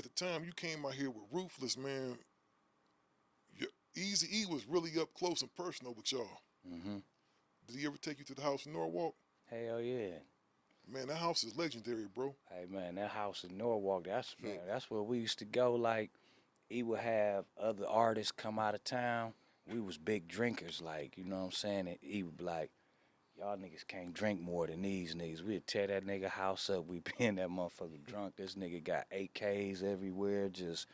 at the time you came out here with Ruthless, man, Eazy E was really up close and personal with y'all. Mm-hmm. Did he ever take you to the house in Norwalk? Hell yeah. Man, that house is legendary, bro. Hey man, that house in Norwalk, that's where we used to go. Like, he would have other artists come out of town. We was big drinkers, like, you know what I'm saying? And he would be like, y'all niggas can't drink more than these niggas. We'd tear that nigga house up. We be in that motherfucker drunk. This nigga got AKs everywhere, just,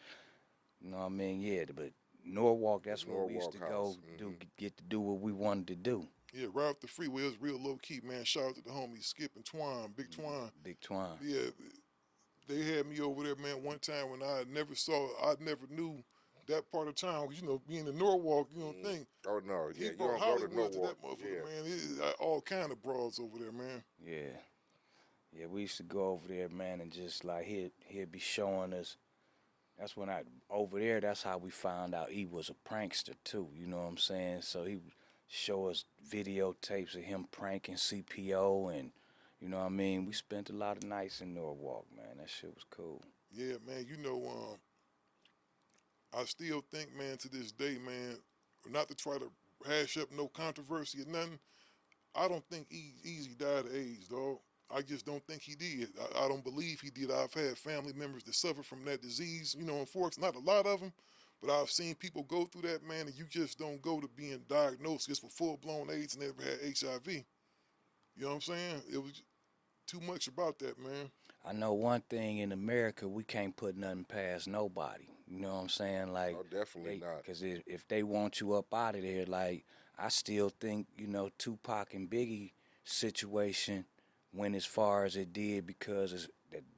you know what I mean? Yeah, but Norwalk, that's where we used to go get to do what we wanted to do. Yeah, right off the freeway, it was real low key, man. Shout out to the homies Skip and Twine, Big Twine. Big Twine. Yeah, they had me over there, man, one time when I never knew that part of town. You know, being in Norwalk, you don't think. Oh, no, yeah, He you brought don't go to Hollywood to Norwalk. that motherfucker, man. All kind of broads over there, man. Yeah. Yeah, we used to go over there, man, and just like he'd be showing us. That's when over there, that's how we found out he was a prankster too, you know what I'm saying? So he would show us videotapes of him pranking CPO, and you know what I mean? We spent a lot of nights in Norwalk, man. That shit was cool. Yeah, man, you know, I still think, man, to this day, man, not to try to hash up no controversy or nothing, I don't think Eazy died of AIDS, dog. I just don't think he did. I don't believe he did. I've had family members that suffer from that disease, you know, unfortunately, not a lot of them, but I've seen people go through that, man, and you just don't go to being diagnosed just for full-blown AIDS and never had HIV. You know what I'm saying? It was too much about that, man. I know one thing in America, we can't put nothing past nobody. You know what I'm saying? Like, Oh, definitely not. Because if they want you up out of there, like, I still think, you know, Tupac and Biggie situation went as far as it did because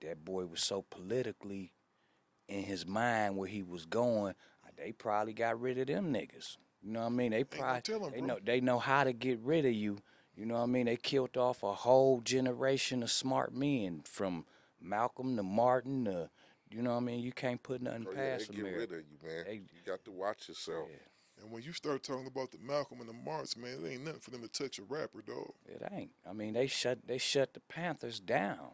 that boy was so politically in his mind where he was going. They probably got rid of them niggas. You know what I mean? They probably they know how to get rid of you. You know what I mean? They killed off a whole generation of smart men, from Malcolm to Martin to, you know what I mean? You can't put nothing past they get America. rid of you, man. You got to watch yourself. Yeah. And when you start talking about the Malcolm and the Marks, man, it ain't nothing for them to touch a rapper, dog. It ain't. I mean, they shut the Panthers down.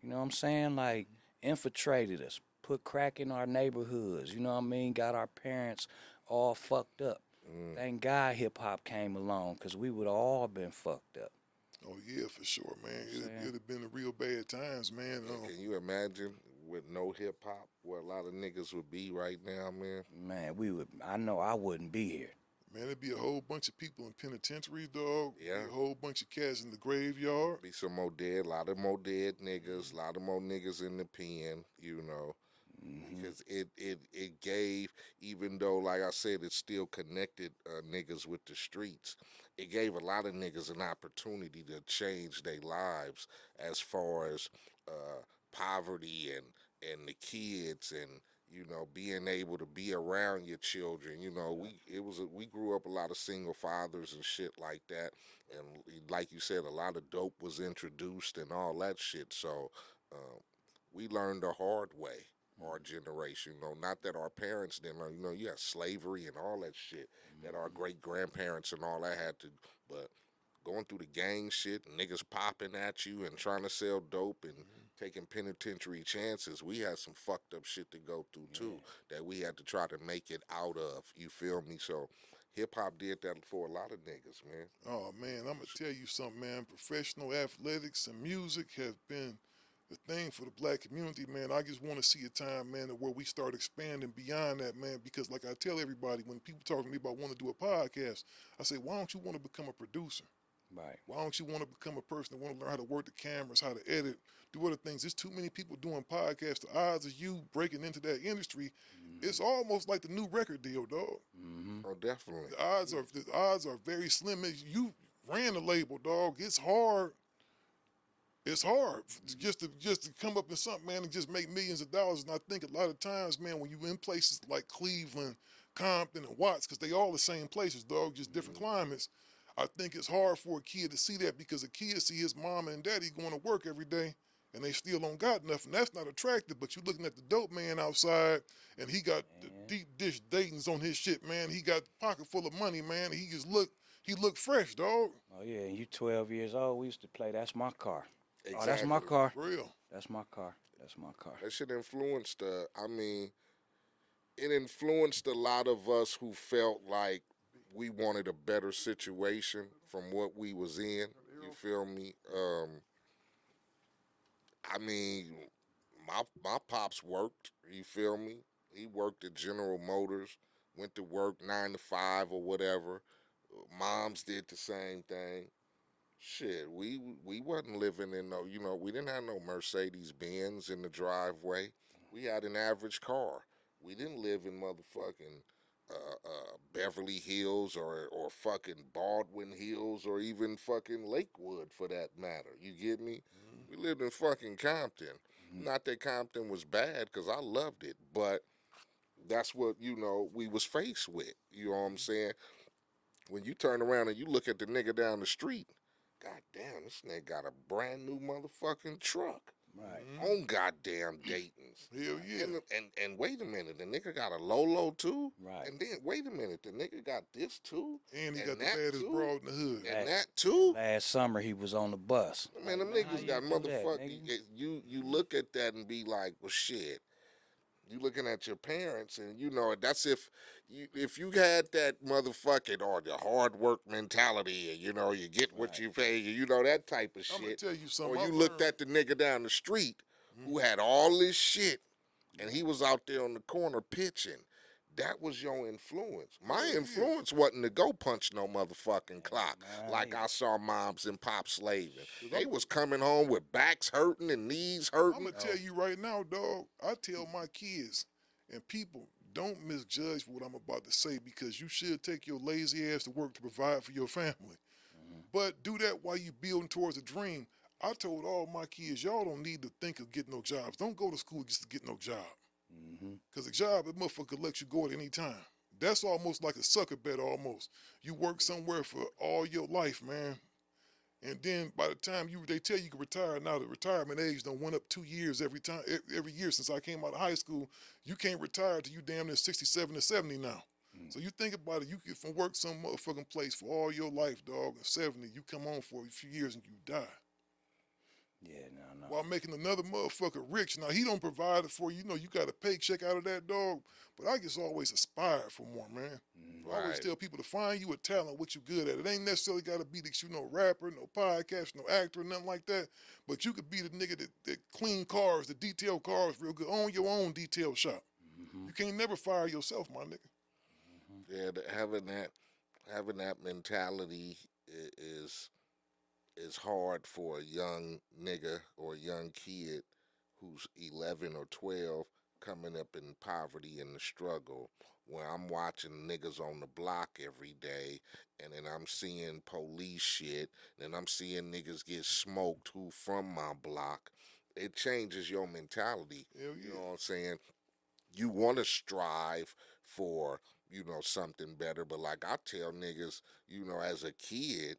You know what I'm saying? Like, infiltrated us, put crack in our neighborhoods. You know what I mean? Got our parents all fucked up. Thank God hip hop came along, because we would all been fucked up. Oh yeah, for sure, man. It'd have been a real bad times, man. Can you imagine with no hip hop where a lot of niggas would be right now, man? Man, I know I wouldn't be here. Man, there'd be a whole bunch of people in penitentiaries, dog. Yeah. Be a whole bunch of cats in the graveyard. Be some more dead, a lot of more dead niggas, a lot of more niggas in the pen, you know. Because it gave, even though, like I said, it still connected niggas with the streets, it gave a lot of niggas an opportunity to change their lives as far as poverty and the kids, and you know, being able to be around your children. You know, we grew up a lot of single fathers and shit like that, and like you said, a lot of dope was introduced and all that shit. So we learned the hard way. Our generation, you know, not that our parents didn't learn. You know, you had slavery and all that shit that our great grandparents and all that had to, but going through the gang shit, niggas popping at you and trying to sell dope and taking penitentiary chances, we had some fucked up shit to go through too, that we had to try to make it out of. You feel me? So hip hop did that for a lot of niggas, man. Oh man, I'm gonna tell you something, man. Professional athletics and music have been the thing for the black community, man. I just want to see a time, man, where we start expanding beyond that, man, because like I tell everybody, when people talk to me about wanting to do a podcast, I say, why don't you want to become a producer? Right. Why don't you want to become a person that want to learn how to work the cameras, how to edit, do other things? There's too many people doing podcasts. The odds of you breaking into that industry, it's almost like the new record deal, dog. Oh, definitely. The odds are very slim. You ran the label, dog. It's hard. It's hard just to come up with something, man, and just make millions of dollars. And I think a lot of times, man, when you in places like Cleveland, Compton, and Watts, because they all the same places, dog, just different climates, I think it's hard for a kid to see that, because a kid see his mama and daddy going to work every day, and they still don't got nothing. That's not attractive. But you looking at the dope man outside, and he got the deep dish Dayton's on his shit, man. He got a pocket full of money, man. He look fresh, dog. Oh yeah, and you 12 years old. We used to play That's My Car. Exactly. Oh, that's my car. For real. That's my car. That's my car. That shit influenced it influenced a lot of us who felt like we wanted a better situation from what we was in. You feel me? I mean, my pops worked. You feel me? He worked at General Motors, went to work 9 to 5 or whatever. Moms did the same thing. Shit, we wasn't living in no, we didn't have no Mercedes Benz in the driveway. We had an average car. We didn't live in motherfucking Beverly Hills or fucking Baldwin Hills or even fucking Lakewood for that matter. You get me? We lived in fucking Compton. Not that Compton was bad, because I loved it, but that's what, we was faced with. You know what I'm saying? When you turn around and you look at the nigga down the street, god damn, this nigga got a brand new motherfucking truck. Right. On goddamn Dayton's. Hell yeah. And wait a minute, the nigga got a Lolo too? Right. And then, wait a minute, the nigga got this too? And he got the that baddest too? broad in the hood. And that too? Last summer he was on the bus. Man, them Like, how niggas you got do that, motherfucking. nigga? You look at that and be like, well, shit. You looking at your parents, and that's if you had that motherfucking or the hard work mentality, and you get what you pay, that type of I'm gonna shit. tell you something. Or you I've looked learned- at the nigga down the street who had all this shit, and he was out there on the corner pitching. That was your influence. My influence wasn't to go punch no motherfucking clock like I saw moms and pops slaving. They was coming home with backs hurting and knees I'm hurting. gonna tell you right now, dog. I tell my kids and people, don't misjudge what I'm about to say, because you should take your lazy ass to work to provide for your family. But do that while you building towards a dream. I told all my kids, y'all don't need to think of getting no jobs. Don't go to school just to get no job. Because a job, that motherfucker lets you go at any time. That's almost like a sucker bet almost. You work somewhere for all your life, man. And then by the time they tell you can retire, now the retirement age done went up 2 years every year since I came out of high school. You can't retire till you damn near 67 or 70 now. So you think about it, you get from work some motherfucking place for all your life, dog, and 70, you come home for a few years and you die. Yeah, no. While making another motherfucker rich. Now, he don't provide it for you. You got a paycheck out of that, dog. But I just always aspired for more, man. I always tell people to find you a talent, what you good at. It ain't necessarily got to be that you no rapper, no podcast, no actor, nothing like that. But you could be the nigga that clean cars, that detail cars real good. Own your own detail shop. You can't never fire yourself, my nigga. Yeah, having that mentality is hard for a young nigga or a young kid who's 11 or 12 coming up in poverty and the struggle, where I'm watching niggas on the block every day, and then I'm seeing police shit, and I'm seeing niggas get smoked who from my block. It changes your mentality. Hell yeah. You know what I'm saying? You want to strive for, something better, but like I tell niggas, as a kid,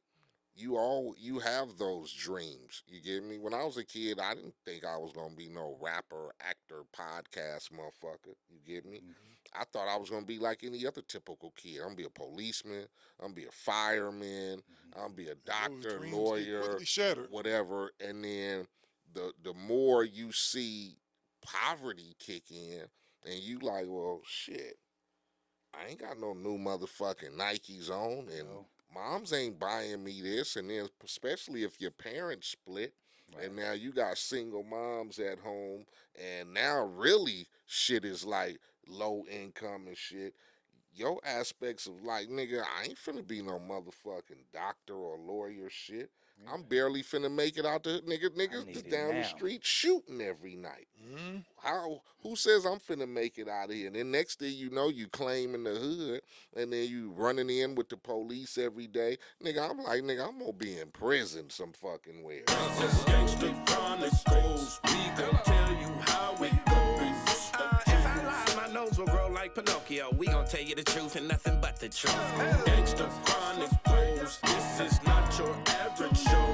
you have those dreams. You get me? When I was a kid, I didn't think I was gonna be no rapper, actor, podcast motherfucker. You get me? I thought I was gonna be like any other typical kid. I'm gonna be a policeman, I'm gonna be a fireman, I'm gonna be a doctor, dreams lawyer, quickly shattered. whatever. And then the more you see poverty kick in, and you like, well, shit, I ain't got no new motherfucking Nikes on, and moms ain't buying me this, and then especially if your parents split, and now you got single moms at home, and now really shit is like low income and shit. Your aspects of like, nigga, I ain't finna be no motherfucking doctor or lawyer shit. I'm barely finna make it out the niggas need just it down the now. street shooting every night. Who says I'm finna make it out of here? And then next thing you know, you claiming the hood, and then you running in with the police every day. Nigga, I'm like, nigga, I'm gonna be in prison some fucking where. Gangsta Chronicles, we gon' tell you how it goes. If I lie, my nose will grow like Pinocchio. We gon' tell you the truth and nothing but the truth. Gangsta Chronicles, this is not your average show.